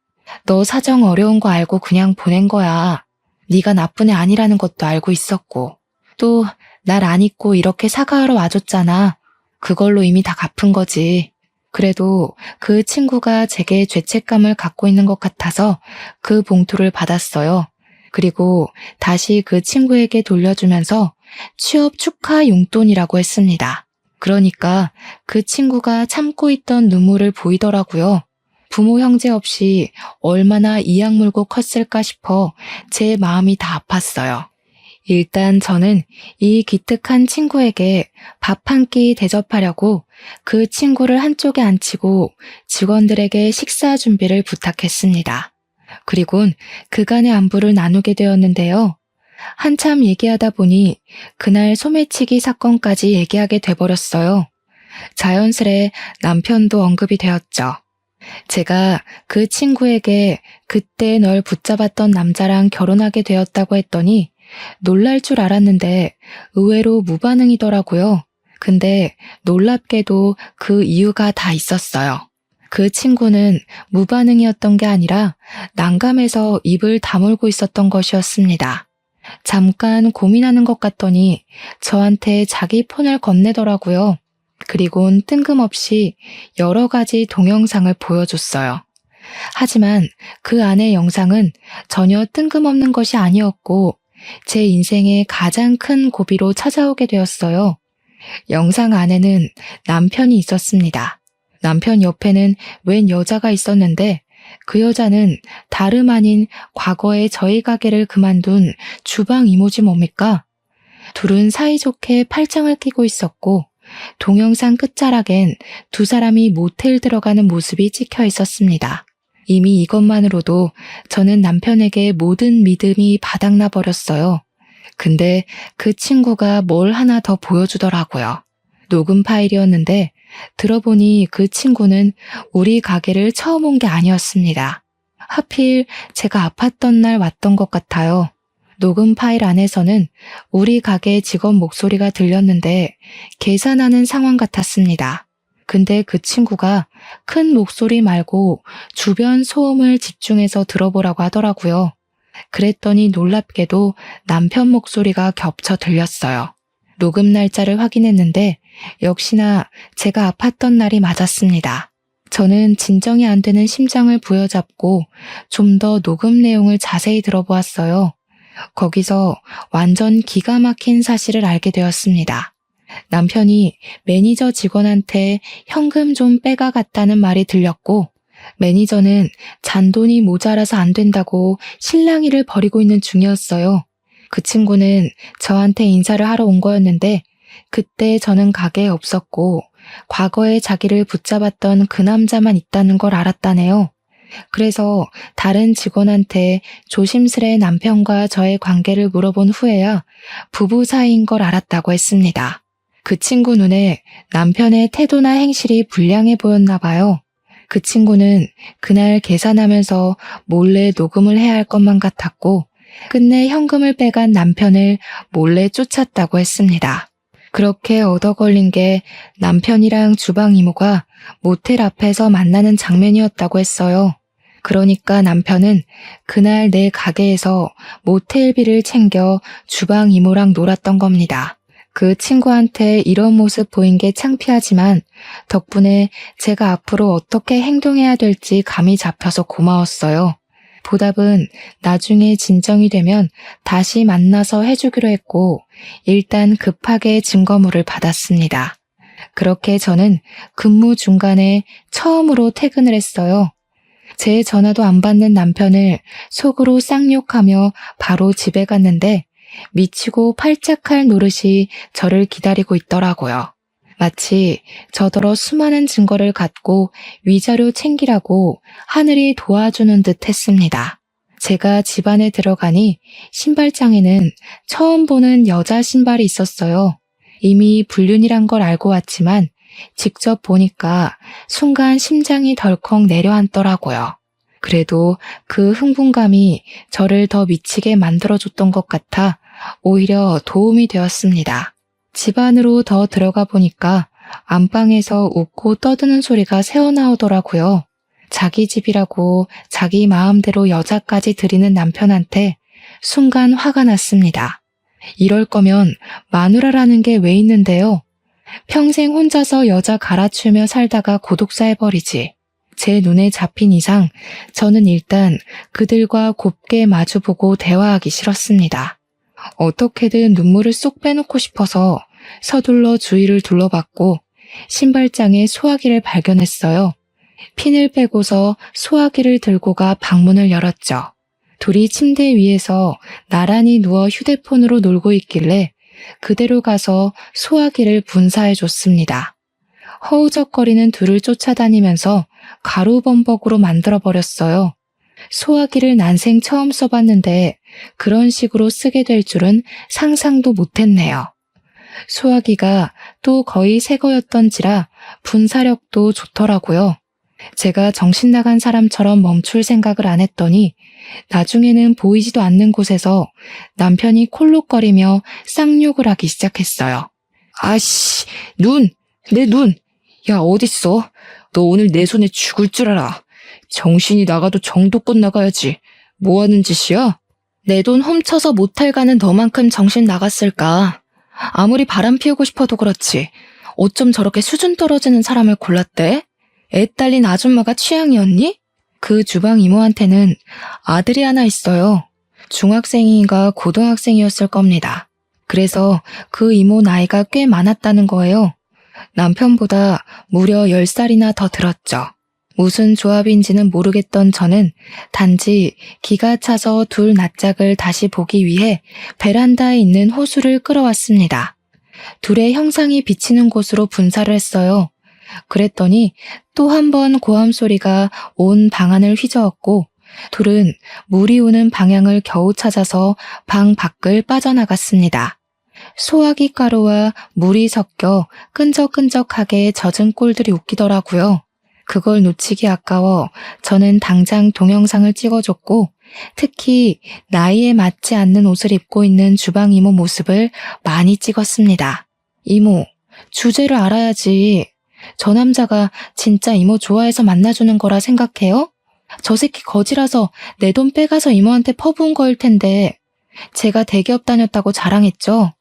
너 사정 어려운 거 알고 그냥 보낸 거야. 네가 나쁜 애 아니라는 것도 알고 있었고 또 날 안 잊고 이렇게 사과하러 와줬잖아. 그걸로 이미 다 갚은 거지. 그래도 그 친구가 제게 죄책감을 갖고 있는 것 같아서 그 봉투를 받았어요. 그리고 다시 그 친구에게 돌려주면서 취업 축하 용돈이라고 했습니다. 그러니까 그 친구가 참고 있던 눈물을 보이더라고요. 부모 형제 없이 얼마나 이악 물고 컸을까 싶어 제 마음이 다 아팠어요. 일단 저는 이 기특한 친구에게 밥 한 끼 대접하려고 그 친구를 한쪽에 앉히고 직원들에게 식사 준비를 부탁했습니다. 그리곤 그간의 안부를 나누게 되었는데요. 한참 얘기하다 보니 그날 소매치기 사건까지 얘기하게 돼버렸어요. 자연스레 남편도 언급이 되었죠. 제가 그 친구에게 그때 널 붙잡았던 남자랑 결혼하게 되었다고 했더니 놀랄 줄 알았는데 의외로 무반응이더라고요. 근데 놀랍게도 그 이유가 다 있었어요. 그 친구는 무반응이었던 게 아니라 난감해서 입을 다물고 있었던 것이었습니다. 잠깐 고민하는 것 같더니 저한테 자기 폰을 건네더라고요. 그리곤 뜬금없이 여러 가지 동영상을 보여줬어요. 하지만 그 안의 영상은 전혀 뜬금없는 것이 아니었고 제 인생의 가장 큰 고비로 찾아오게 되었어요. 영상 안에는 남편이 있었습니다. 남편 옆에는 웬 여자가 있었는데 그 여자는 다름 아닌 과거에 저희 가게를 그만둔 주방 이모지 뭡니까? 둘은 사이좋게 팔짱을 끼고 있었고 동영상 끝자락엔 두 사람이 모텔 들어가는 모습이 찍혀 있었습니다. 이미 이것만으로도 저는 남편에게 모든 믿음이 바닥나 버렸어요. 근데 그 친구가 뭘 하나 더 보여주더라고요. 녹음 파일이었는데 들어보니 그 친구는 우리 가게를 처음 온 게 아니었습니다. 하필 제가 아팠던 날 왔던 것 같아요. 녹음 파일 안에서는 우리 가게 직원 목소리가 들렸는데 계산하는 상황 같았습니다. 근데 그 친구가 큰 목소리 말고 주변 소음을 집중해서 들어보라고 하더라고요. 그랬더니 놀랍게도 남편 목소리가 겹쳐 들렸어요. 녹음 날짜를 확인했는데 역시나 제가 아팠던 날이 맞았습니다. 저는 진정이 안 되는 심장을 부여잡고 좀 더 녹음 내용을 자세히 들어보았어요. 거기서 완전 기가 막힌 사실을 알게 되었습니다. 남편이 매니저 직원한테 현금 좀 빼가갔다는 말이 들렸고, 매니저는 잔돈이 모자라서 안 된다고 실랑이를 벌이고 있는 중이었어요. 그 친구는 저한테 인사를 하러 온 거였는데 그때 저는 가게에 없었고 과거에 자기를 붙잡았던 그 남자만 있다는 걸 알았다네요. 그래서 다른 직원한테 조심스레 남편과 저의 관계를 물어본 후에야 부부 사이인 걸 알았다고 했습니다. 그 친구 눈에 남편의 태도나 행실이 불량해 보였나 봐요. 그 친구는 그날 계산하면서 몰래 녹음을 해야 할 것만 같았고 끝내 현금을 빼간 남편을 몰래 쫓았다고 했습니다. 그렇게 얻어 걸린 게 남편이랑 주방 이모가 모텔 앞에서 만나는 장면이었다고 했어요. 그러니까 남편은 그날 내 가게에서 모텔비를 챙겨 주방 이모랑 놀았던 겁니다. 그 친구한테 이런 모습 보인 게 창피하지만 덕분에 제가 앞으로 어떻게 행동해야 될지 감이 잡혀서 고마웠어요. 보답은 나중에 진정이 되면 다시 만나서 해주기로 했고 일단 급하게 증거물을 받았습니다. 그렇게 저는 근무 중간에 처음으로 퇴근을 했어요. 제 전화도 안 받는 남편을 속으로 쌍욕하며 바로 집에 갔는데 미치고 팔짝할 노릇이 저를 기다리고 있더라고요. 마치 저더러 수많은 증거를 갖고 위자료 챙기라고 하늘이 도와주는 듯 했습니다. 제가 집 안에 들어가니 신발장에는 처음 보는 여자 신발이 있었어요. 이미 불륜이란 걸 알고 왔지만 직접 보니까 순간 심장이 덜컥 내려앉더라고요. 그래도 그 흥분감이 저를 더 미치게 만들어줬던 것 같아 오히려 도움이 되었습니다. 집 안으로 더 들어가 보니까 안방에서 웃고 떠드는 소리가 새어나오더라고요. 자기 집이라고 자기 마음대로 여자까지 들이는 남편한테 순간 화가 났습니다. 이럴 거면 마누라라는 게 왜 있는데요? 평생 혼자서 여자 갈아치우며 살다가 고독사 해버리지. 제 눈에 잡힌 이상 저는 일단 그들과 곱게 마주보고 대화하기 싫었습니다. 어떻게든 눈물을 쏙 빼놓고 싶어서 서둘러 주위를 둘러봤고 신발장에 소화기를 발견했어요. 핀을 빼고서 소화기를 들고 가 방문을 열었죠. 둘이 침대 위에서 나란히 누워 휴대폰으로 놀고 있길래 그대로 가서 소화기를 분사해줬습니다. 허우적거리는 둘을 쫓아다니면서 가루범벅으로 만들어버렸어요. 소화기를 난생 처음 써봤는데 그런 식으로 쓰게 될 줄은 상상도 못했네요. 소화기가 또 거의 새 거였던지라 분사력도 좋더라고요. 제가 정신 나간 사람처럼 멈출 생각을 안 했더니 나중에는 보이지도 않는 곳에서 남편이 콜록거리며 쌍욕을 하기 시작했어요. 아씨, 내 눈! 야, 어딨어? 너 오늘 내 손에 죽을 줄 알아. 정신이 나가도 정도껏 나가야지. 뭐 하는 짓이야? 내 돈 훔쳐서 모텔 가는 너만큼 정신 나갔을까? 아무리 바람 피우고 싶어도 그렇지. 어쩜 저렇게 수준 떨어지는 사람을 골랐대? 애 딸린 아줌마가 취향이었니? 그 주방 이모한테는 아들이 하나 있어요. 중학생인가 고등학생이었을 겁니다. 그래서 그 이모 나이가 꽤 많았다는 거예요. 남편보다 무려 10살이나 더 들었죠. 무슨 조합인지는 모르겠던 저는 단지 기가 차서 둘 낯짝을 다시 보기 위해 베란다에 있는 호수를 끌어왔습니다. 둘의 형상이 비치는 곳으로 분사를 했어요. 그랬더니 또 한 번 고함 소리가 온 방안을 휘저었고 둘은 물이 오는 방향을 겨우 찾아서 방 밖을 빠져나갔습니다. 소화기 가루와 물이 섞여 끈적끈적하게 젖은 꼴들이 웃기더라고요. 그걸 놓치기 아까워 저는 당장 동영상을 찍어줬고 특히 나이에 맞지 않는 옷을 입고 있는 주방 이모 모습을 많이 찍었습니다. 이모, 주제를 알아야지. 저 남자가 진짜 이모 좋아해서 만나주는 거라 생각해요? 저 새끼 거지라서 내 돈 빼가서 이모한테 퍼부은 거일 텐데 제가 대기업 다녔다고 자랑했죠.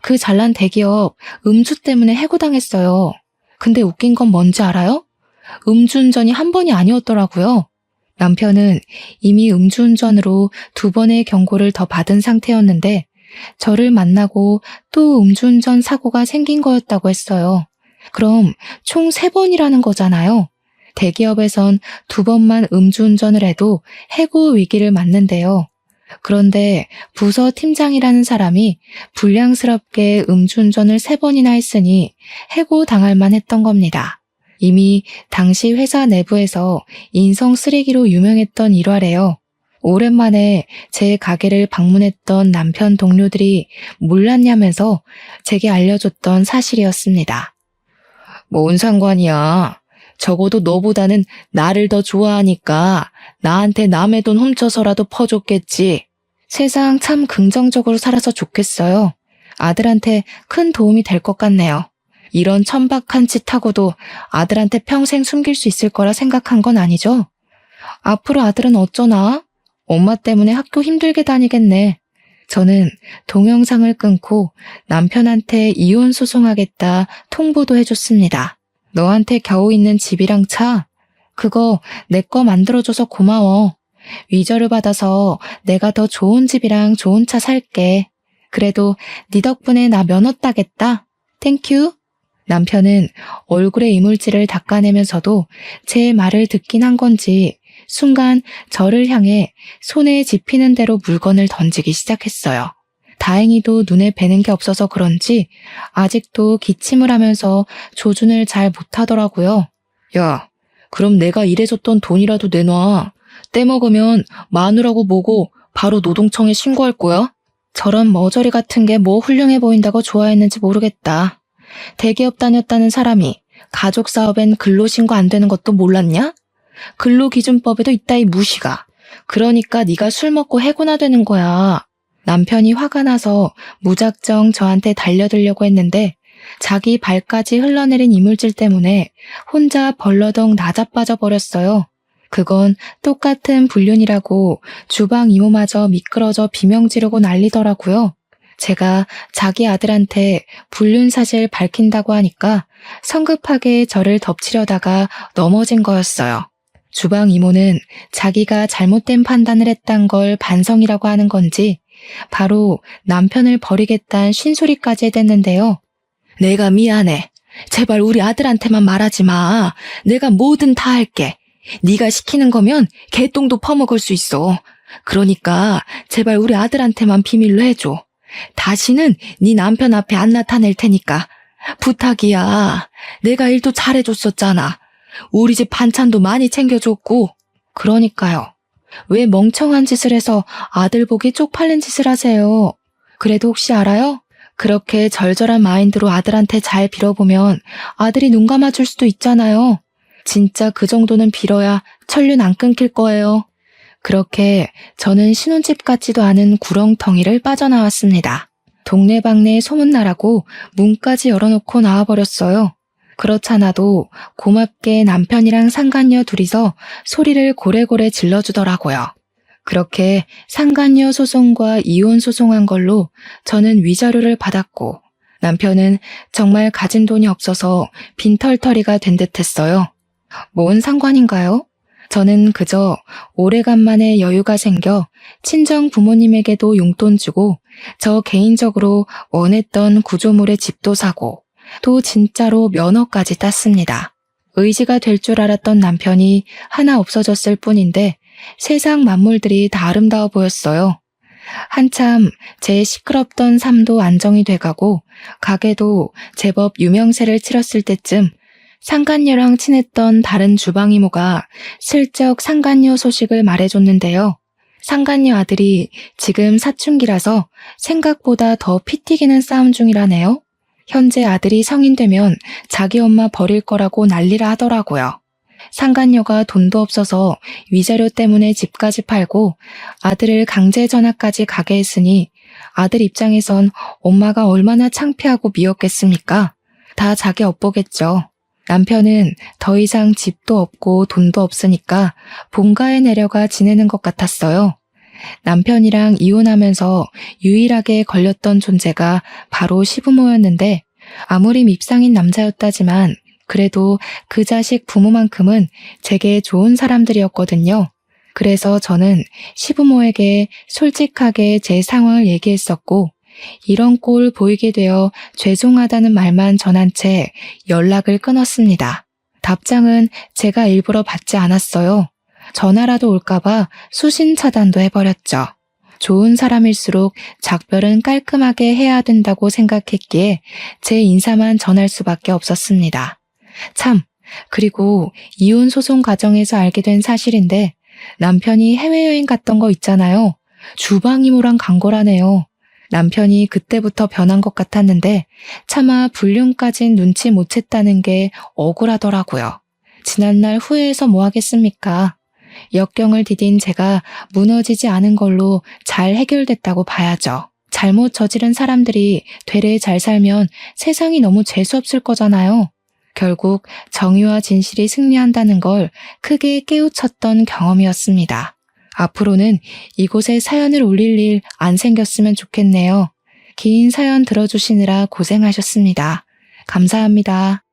그 잘난 대기업 음주 때문에 해고당했어요. 근데 웃긴 건 뭔지 알아요? 음주운전이 한 번이 아니었더라고요. 남편은 이미 음주운전으로 2번의 경고를 더 받은 상태였는데 저를 만나고 또 음주운전 사고가 생긴 거였다고 했어요. 그럼 총 3번이라는 거잖아요. 대기업에선 2번만 음주운전을 해도 해고 위기를 맞는데요. 그런데 부서 팀장이라는 사람이 불량스럽게 음주운전을 3번이나 했으니 해고 당할 만했던 겁니다. 이미 당시 회사 내부에서 인성 쓰레기로 유명했던 일화래요. 오랜만에 제 가게를 방문했던 남편 동료들이 몰랐냐면서 제게 알려줬던 사실이었습니다. 뭔 상관이야. 적어도 너보다는 나를 더 좋아하니까 나한테 남의 돈 훔쳐서라도 퍼줬겠지. 세상 참 긍정적으로 살아서 좋겠어요. 아들한테 큰 도움이 될 것 같네요. 이런 천박한 짓 하고도 아들한테 평생 숨길 수 있을 거라 생각한 건 아니죠? 앞으로 아들은 어쩌나? 엄마 때문에 학교 힘들게 다니겠네. 저는 동영상을 끊고 남편한테 이혼 소송하겠다 통보도 해줬습니다. 너한테 겨우 있는 집이랑 차, 그거 내 거 만들어줘서 고마워. 위자료 받아서 내가 더 좋은 집이랑 좋은 차 살게. 그래도 네 덕분에 나 면허 따겠다. 땡큐. 남편은 얼굴에 이물질을 닦아내면서도 제 말을 듣긴 한 건지 순간 저를 향해 손에 집히는 대로 물건을 던지기 시작했어요. 다행히도 눈에 뵈는 게 없어서 그런지 아직도 기침을 하면서 조준을 잘 못하더라고요. 야, 그럼 내가 일해줬던 돈이라도 내놔. 떼먹으면 마누라고 보고 바로 노동청에 신고할 거야. 저런 머저리 같은 게 뭐 훌륭해 보인다고 좋아했는지 모르겠다. 대기업 다녔다는 사람이 가족 사업엔 근로신고 안 되는 것도 몰랐냐? 근로기준법에도 있다 이 무시가. 그러니까 네가 술 먹고 해고나 되는 거야. 남편이 화가 나서 무작정 저한테 달려들려고 했는데 자기 발까지 흘러내린 이물질 때문에 혼자 벌러덩 나자빠져 버렸어요. 그건 똑같은 불륜이라고 주방 이모마저 미끄러져 비명 지르고 난리더라고요. 제가 자기 아들한테 불륜 사실 밝힌다고 하니까 성급하게 저를 덮치려다가 넘어진 거였어요. 주방 이모는 자기가 잘못된 판단을 했단 걸 반성이라고 하는 건지 바로 남편을 버리겠다는 쉰소리까지 해댔는데요. 내가 미안해. 제발 우리 아들한테만 말하지 마. 내가 뭐든 다 할게. 네가 시키는 거면 개똥도 퍼먹을 수 있어. 그러니까 제발 우리 아들한테만 비밀로 해줘. 다시는 네 남편 앞에 안 나타낼 테니까. 부탁이야. 내가 일도 잘해줬었잖아. 우리 집 반찬도 많이 챙겨줬고. 그러니까요. 왜 멍청한 짓을 해서 아들 보기 쪽팔린 짓을 하세요? 그래도 혹시 알아요? 그렇게 절절한 마인드로 아들한테 잘 빌어보면 아들이 눈 감아줄 수도 있잖아요. 진짜 그 정도는 빌어야 천륜 안 끊길 거예요. 그렇게 저는 신혼집 같지도 않은 구렁텅이를 빠져나왔습니다. 동네방네 소문나라고 문까지 열어놓고 나와버렸어요. 그렇잖아도 고맙게 남편이랑 상간녀 둘이서 소리를 고래고래 질러주더라고요. 그렇게 상간녀 소송과 이혼 소송한 걸로 저는 위자료를 받았고 남편은 정말 가진 돈이 없어서 빈털터리가 된 듯했어요. 뭔 상관인가요? 저는 그저 오래간만에 여유가 생겨 친정 부모님에게도 용돈 주고 저 개인적으로 원했던 구조물의 집도 사고 또 진짜로 면허까지 땄습니다. 의지가 될 줄 알았던 남편이 하나 없어졌을 뿐인데 세상 만물들이 다 아름다워 보였어요. 한참 제 시끄럽던 삶도 안정이 돼가고 가게도 제법 유명세를 치렀을 때쯤 상간녀랑 친했던 다른 주방 이모가 슬쩍 상간녀 소식을 말해줬는데요. 상간녀 아들이 지금 사춘기라서 생각보다 더 피 튀기는 싸움 중이라네요. 현재 아들이 성인 되면 자기 엄마 버릴 거라고 난리라 하더라고요. 상간녀가 돈도 없어서 위자료 때문에 집까지 팔고 아들을 강제 전학까지 가게 했으니 아들 입장에선 엄마가 얼마나 창피하고 미웠겠습니까? 다 자기 업보겠죠. 남편은 더 이상 집도 없고 돈도 없으니까 본가에 내려가 지내는 것 같았어요. 남편이랑 이혼하면서 유일하게 걸렸던 존재가 바로 시부모였는데 아무리 밉상인 남자였다지만 그래도 그 자식 부모만큼은 제게 좋은 사람들이었거든요. 그래서 저는 시부모에게 솔직하게 제 상황을 얘기했었고 이런 꼴 보이게 되어 죄송하다는 말만 전한 채 연락을 끊었습니다. 답장은 제가 일부러 받지 않았어요. 전화라도 올까봐 수신 차단도 해버렸죠. 좋은 사람일수록 작별은 깔끔하게 해야 된다고 생각했기에 제 인사만 전할 수밖에 없었습니다. 참, 그리고 이혼 소송 과정에서 알게 된 사실인데 남편이 해외여행 갔던 거 있잖아요. 주방이모랑 간 거라네요. 남편이 그때부터 변한 것 같았는데 차마 불륜까진 눈치 못 챘다는 게 억울하더라고요. 지난날 후회해서 뭐 하겠습니까? 역경을 디딘 제가 무너지지 않은 걸로 잘 해결됐다고 봐야죠. 잘못 저지른 사람들이 되레 잘 살면 세상이 너무 재수없을 거잖아요. 결국 정의와 진실이 승리한다는 걸 크게 깨우쳤던 경험이었습니다. 앞으로는 이곳에 사연을 올릴 일 안 생겼으면 좋겠네요. 긴 사연 들어주시느라 고생하셨습니다. 감사합니다.